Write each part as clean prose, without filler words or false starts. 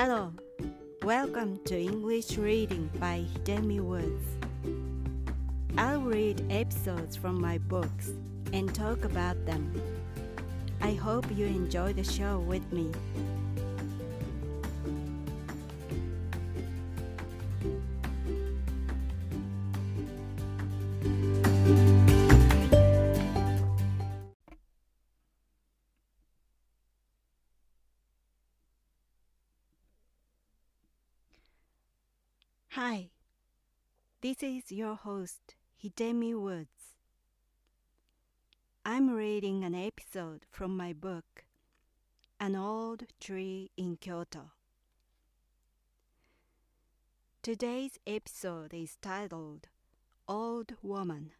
Hello, welcome to English Reading by Hidemi Woods. I'll read episodes from my books and talk about them. I hope you enjoy the show with me. Hi, this is your host, Hidemi Woods. I'm reading an episode from my book, An Old Tree in Kyoto. Today's episode is titled, Old Woman.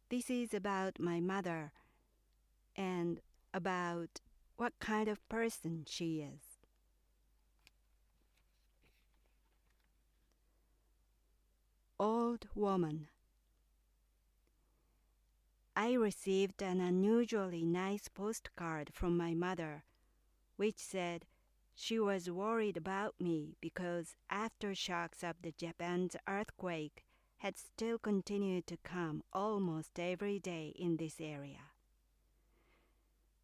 This is about my mother and about what kind of person she is. Old woman. I received an unusually nice postcard from my mother, which said she was worried about me because aftershocks of the Japan's earthquake had still continued to come almost every day in this area.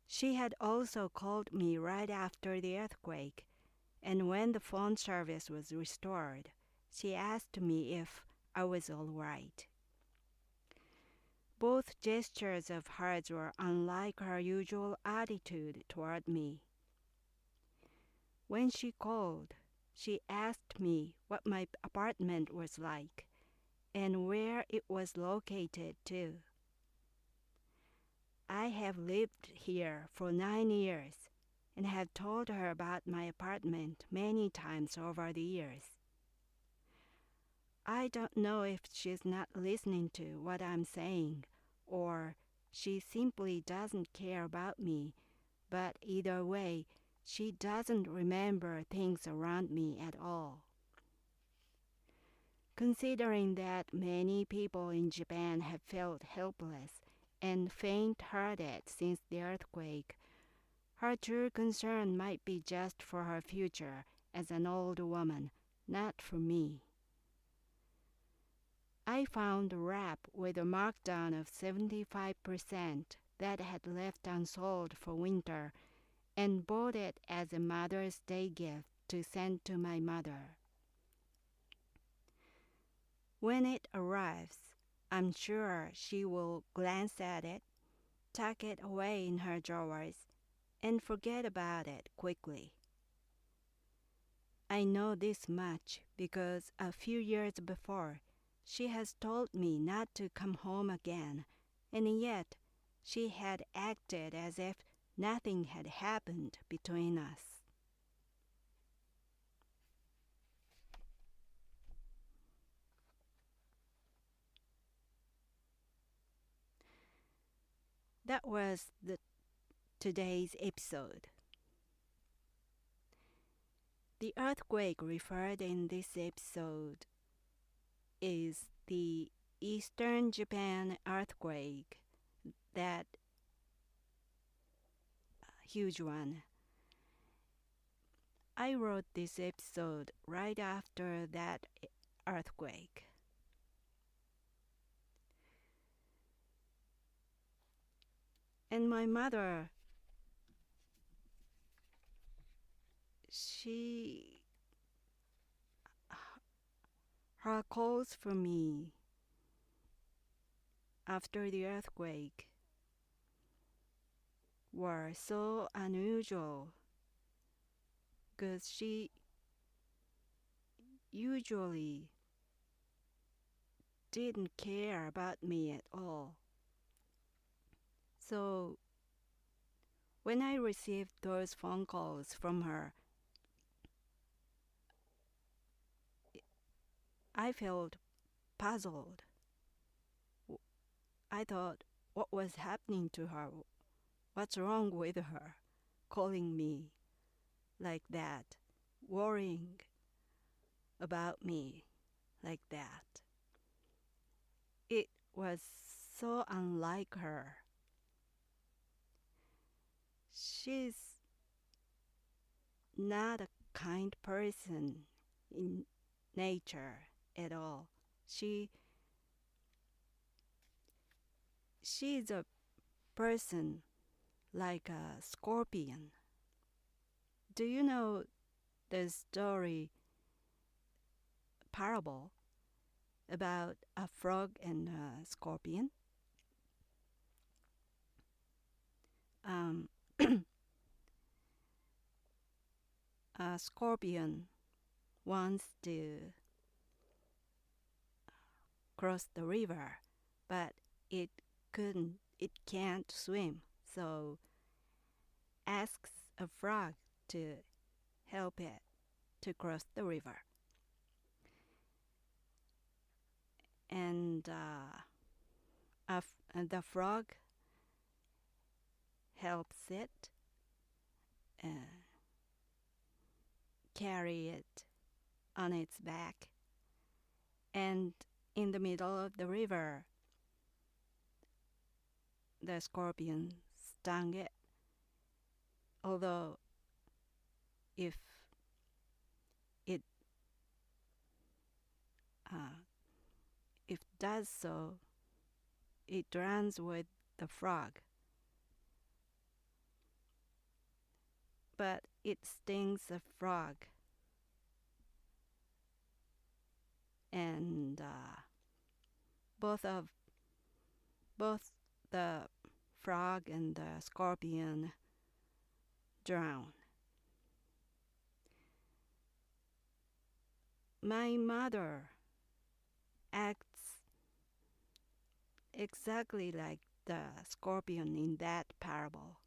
She had also called me right after the earthquake, and when the phone service was restored, she asked me if I was all right. Both gestures of hers were unlike her usual attitude toward me. When she called, she asked me what my apartment was like and where it was located too. I have lived here for 9 years and have told her about my apartment many times over the years. I don't know if she's not listening to what I'm saying or she simply doesn't care about me, but either way, she doesn't remember things around me at all. Considering that many people in Japan have felt helpless and faint-hearted since the earthquake, her true concern might be just for her future as an old woman, not for me. I found a wrap with a markdown of 75% that had left unsold for winter and bought it as a Mother's Day gift to send to my mother. When it arrives, I'm sure she will glance at it, tuck it away in her drawers, and forget about it quickly. I know this much because a few years before, she has told me not to come home again, and yet she had acted as if nothing had happened between us. That was today's episode. The earthquake referred in this episode is the Eastern Japan earthquake, that huge one. I wrote this episode right after that earthquake. And my mother, her calls for me after the earthquake were so unusual because she usually didn't care about me at all. So when I received those phone calls from her, I felt puzzled. I thought, what was happening to her? What's wrong with her? Calling me like that, worrying about me like that. It was so unlike her. She's not a kind person in nature at all. She's a person like a scorpion. Do you know the story parable about a frog and a scorpion? A scorpion wants to cross the river, but it can't swim, so asks a frog to help it to cross the river. And the frog helps it carry it on its back. And in the middle of the river, the scorpion stung it. Although if it does so, it runs with the frog. But it stings the frog. And both the frog and the scorpion drown. My mother acts exactly like the scorpion in that parable.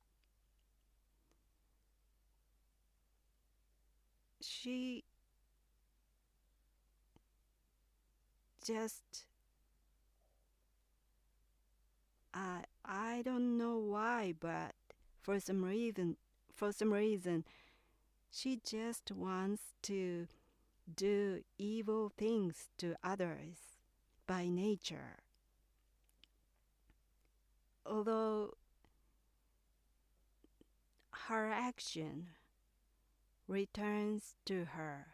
She just I don't know why, but for some reason she just wants to do evil things to others by nature. Although her action returns to her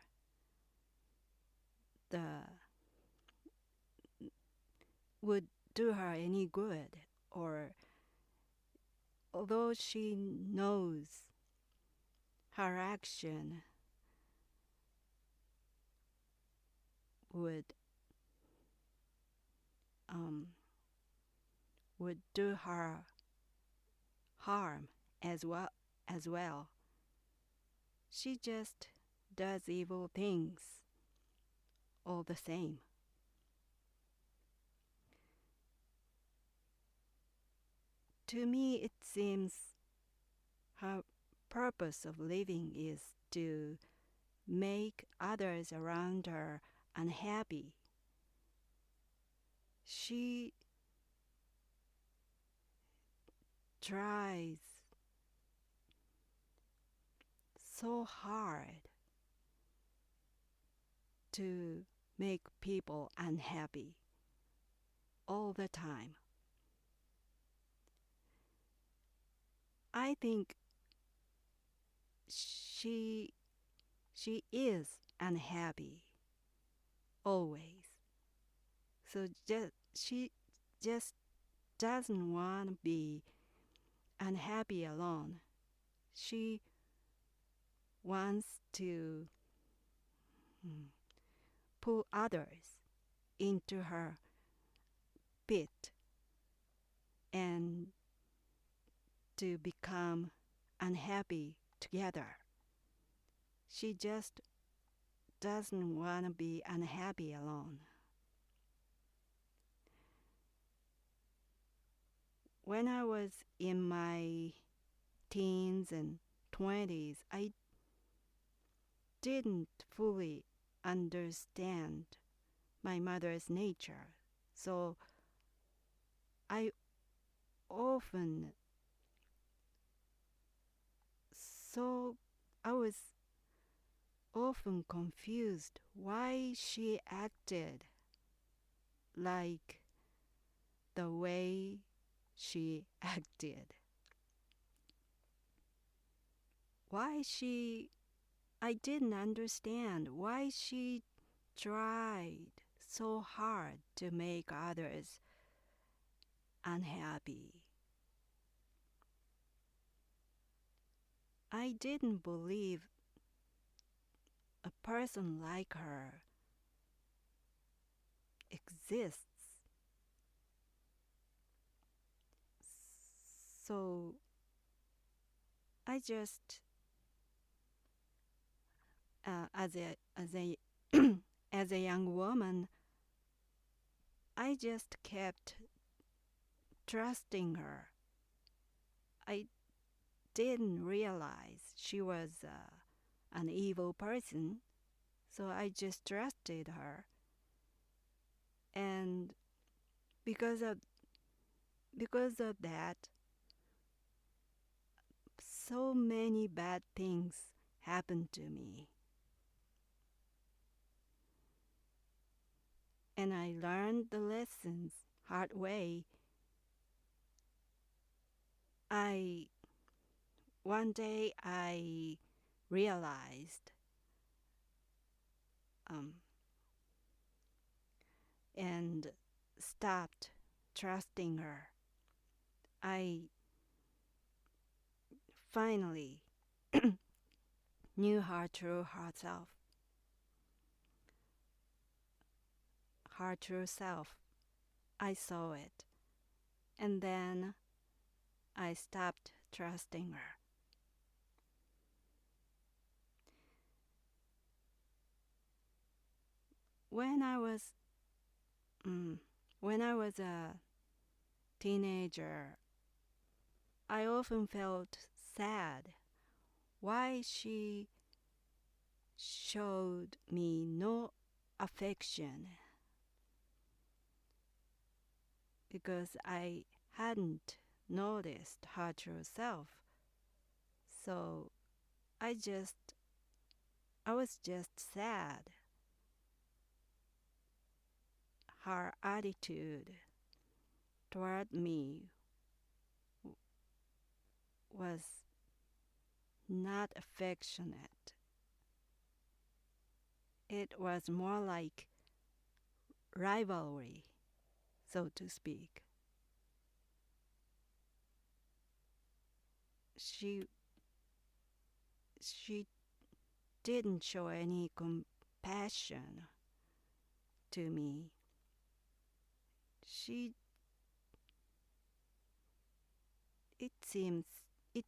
would do her any good, or although she knows her action would do her harm as well, she just does evil things all the same. To me, it seems her purpose of living is to make others around her unhappy. She tries so hard to make people unhappy all the time. I think she is unhappy always. So she just doesn't want to be unhappy alone. She wants to pull others into her pit and to become unhappy together. She just doesn't want to be unhappy alone. When I was in my teens and 20s, I didn't fully understand my mother's nature. So I was often confused why she acted like the way she acted. Why she I didn't understand why she tried so hard to make others unhappy. I didn't believe a person like her exists. So I just, as a as a young woman, I just kept trusting her. I didn't realize she was an evil person, so I just trusted her. And because of that, so many bad things happened to me. And I learned the lessons hard way. One day I realized and stopped trusting her. I finally knew her true self. I saw it. And then I stopped trusting her. When I was a teenager, I often felt sad why she showed me no affection, because I hadn't noticed her true self. So I was just sad. Her attitude toward me was not affectionate. It was more like rivalry, so to speak. She didn't show any compassion to me. It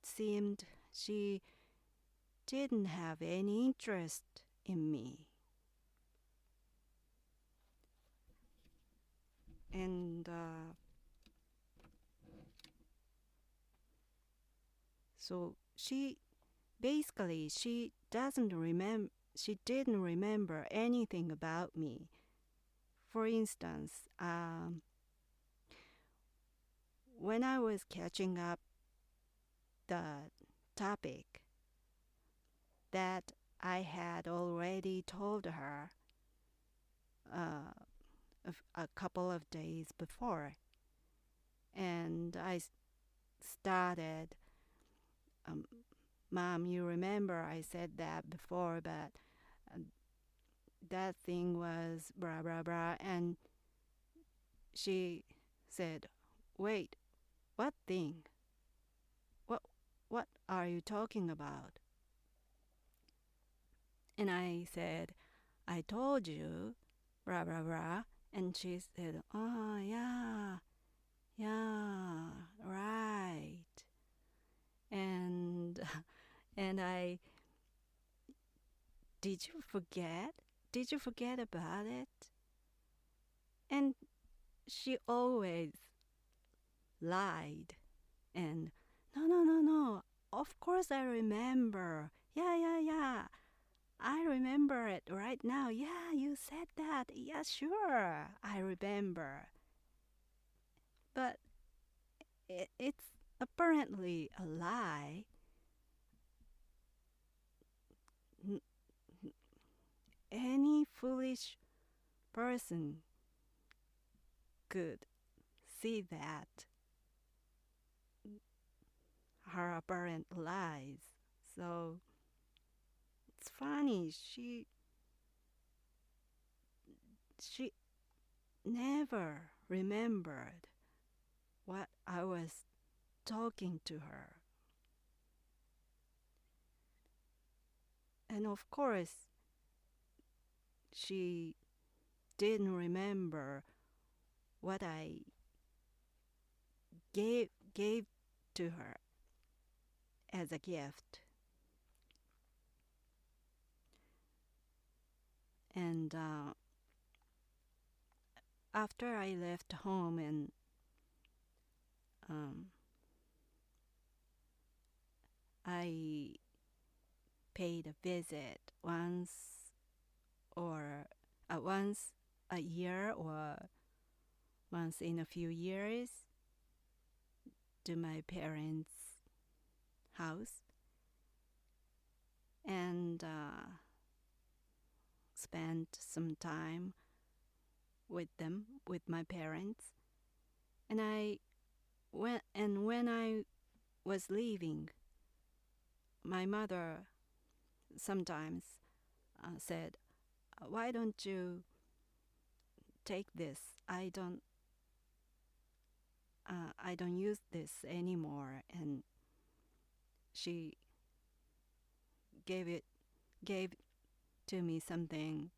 seemed she didn't have any interest in me. And so she didn't remember anything about me. For instance, when I was catching up the topic that I had already told her a couple of days before, and I started, Mom, you remember I said that before, but that thing was blah blah blah, and she said, wait, what thing? What are you talking about? And I said, I told you, blah blah blah. And she said, oh yeah, right. And I, did you forget? Did you forget about it? And she always lied. And no, of course I remember. Yeah, I remember it right now. Yeah, you said that. Yeah, sure, I remember. But it's apparently a lie. Any foolish person could see that her apparent lies. So it's funny. She never remembered what I was talking to her. And of course, she didn't remember what I gave to her as a gift. And after I left home and I paid a visit once a year or once in a few years to my parents' house and spent some time with them, with my parents. And when I was leaving, my mother sometimes said, "Why don't you take this? I don't use this anymore." And she gave to me something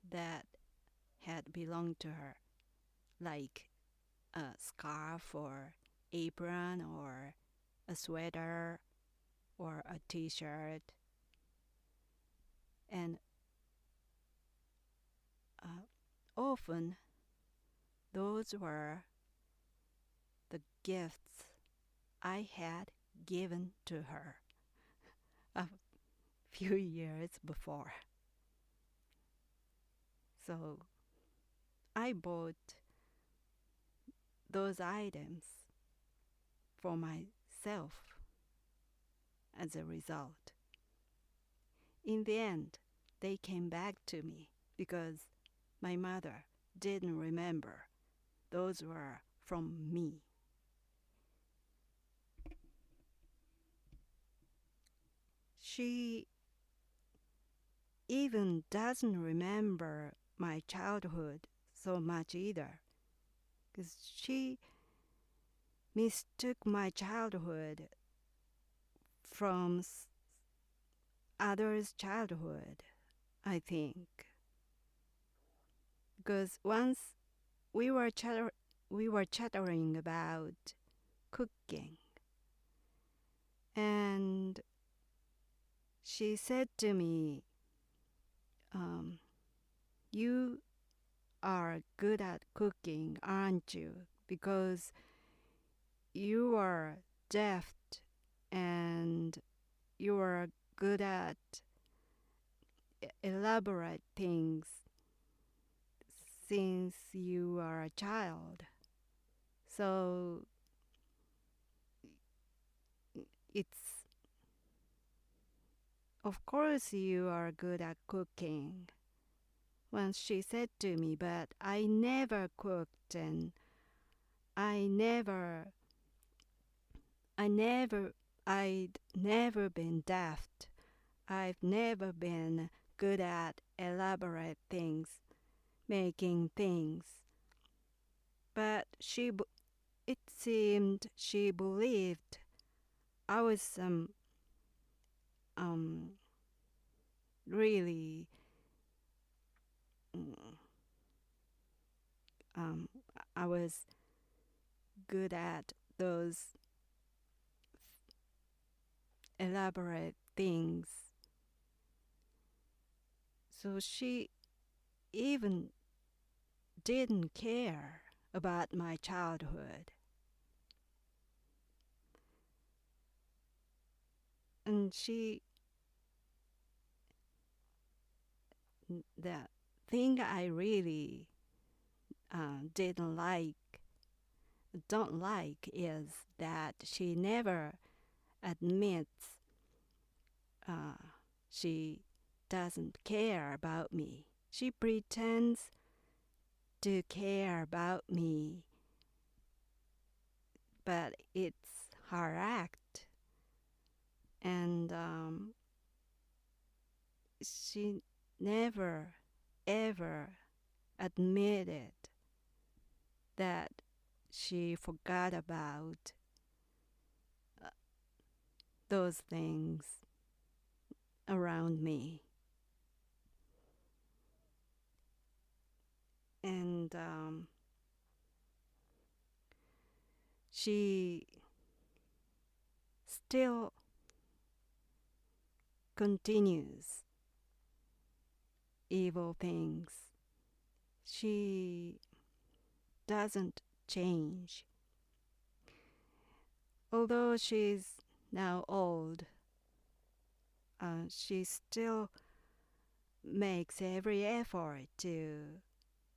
that had belonged to her, like a scarf or apron or a sweater or a t-shirt. And often those were the gifts I had given to her a few years before. So I bought those items for myself as a result. In the end, they came back to me because my mother didn't remember. Those were from me. She even doesn't remember my childhood so much either, because she mistook my childhood from others' childhood, I think. Because once we were chattering about cooking, and she said to me, "You are good at cooking, aren't you? Because you are deft and you are good at elaborate things since you are a child. So it's, of course you are good at cooking." Once she said to me, but I never cooked and I'd never been deft. I've never been good at elaborate things, making things. But it seemed she believed I was really I was good at those elaborate things. So she even didn't care about my childhood. And the thing I really don't like is that she never admits she doesn't care about me. She pretends to care about me, but it's her act. And she never ever admitted that she forgot about those things around me. And she still continues evil things. She doesn't change. Although she's now old, she still makes every effort to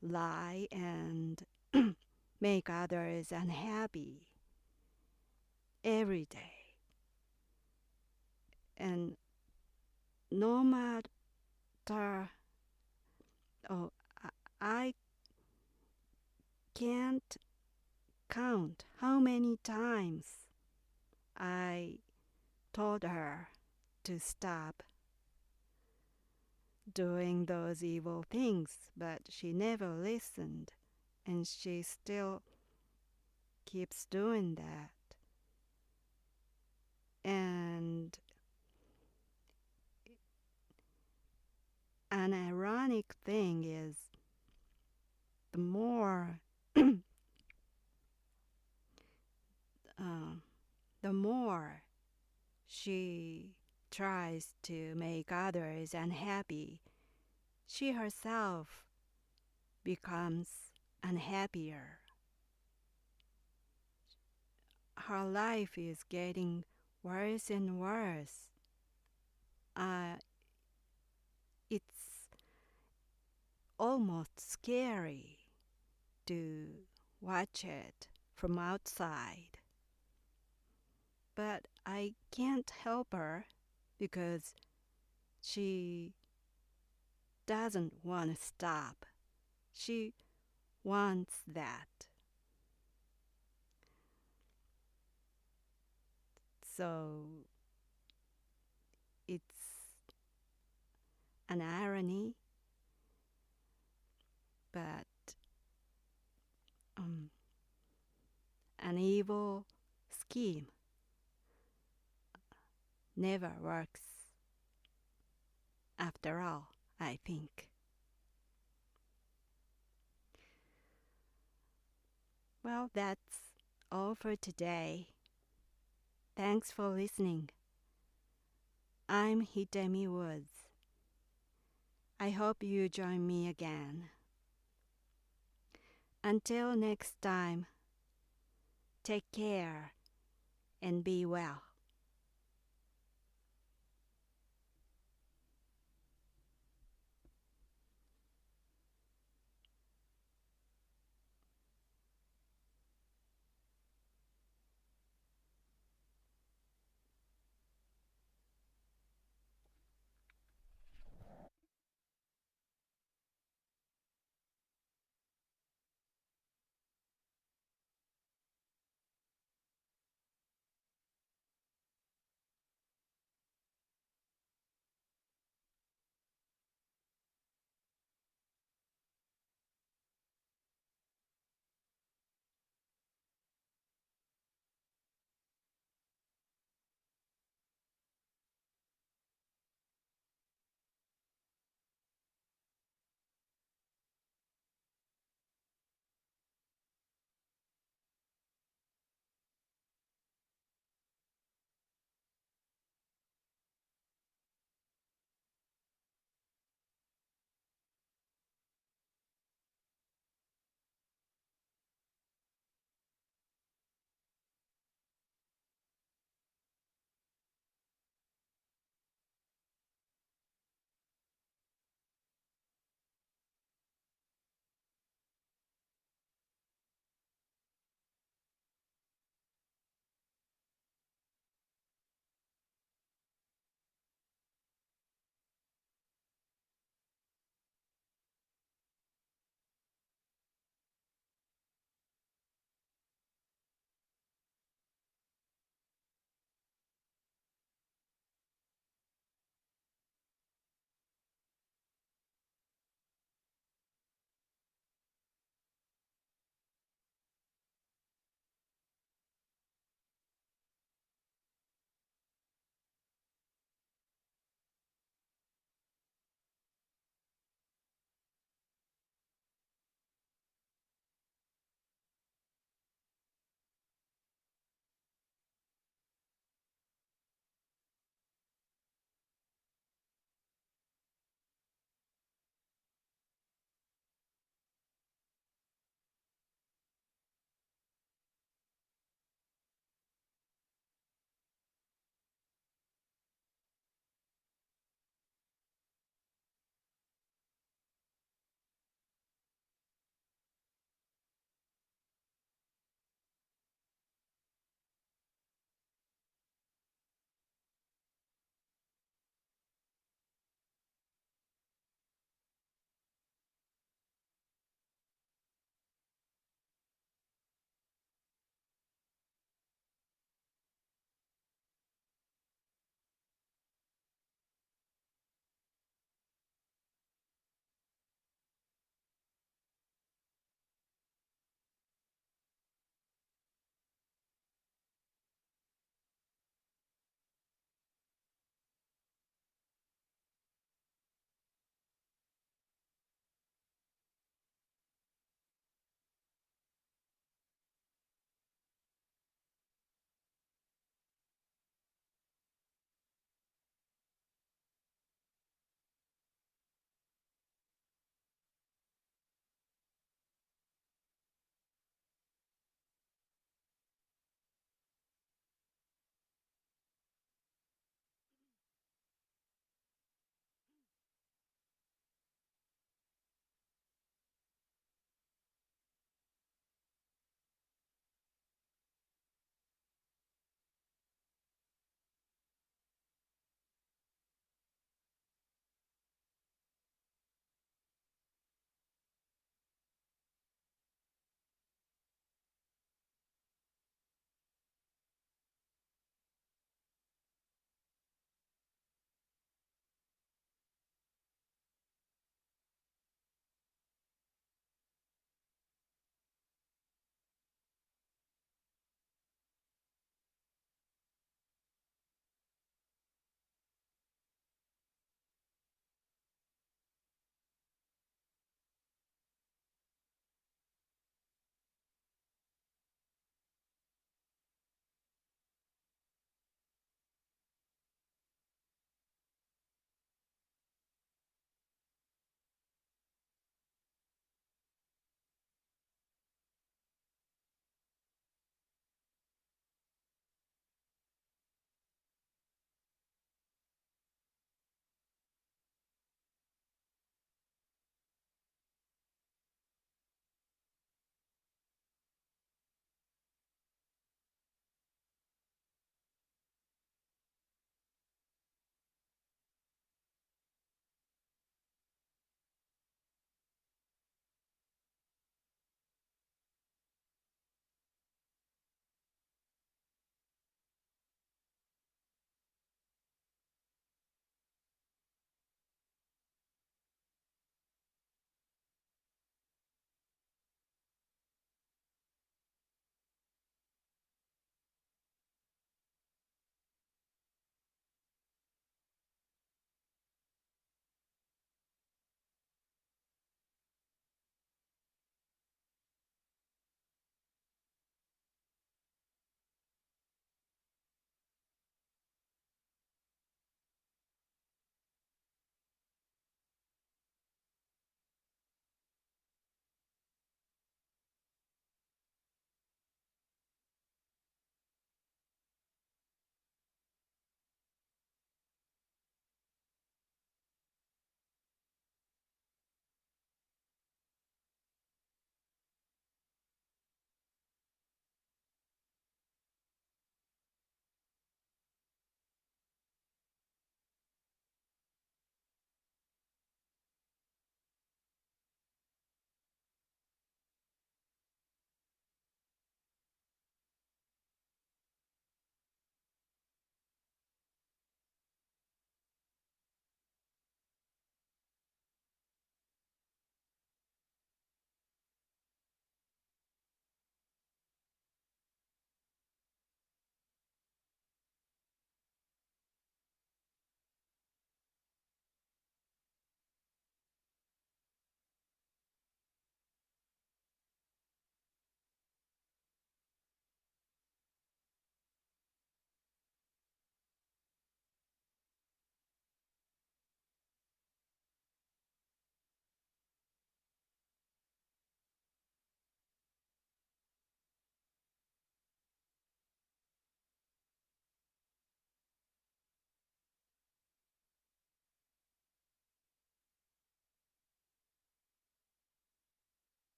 lie and make others unhappy every day. And no matter, oh, I can't count how many times I told her to stop doing those evil things, but she never listened, and she still keeps doing that. And an ironic thing is, the more the more she tries to make others unhappy, she herself becomes unhappier. Her life is getting worse and worse. It's almost scary to watch it from outside. But I can't help her because she doesn't want to stop. She wants that. So it's an irony, but an evil scheme never works after all, I think. Well, that's all for today. Thanks for listening. I'm Hidemi Woods. I hope you join me again. Until next time, take care and be well.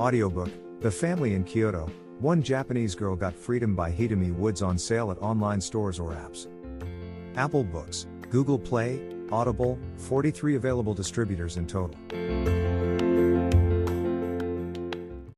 Audiobook, The Family in Kyoto, One Japanese Girl Got Freedom by Hidemi Woods on sale at online stores or apps. Apple Books, Google Play, Audible, 43 available distributors in total.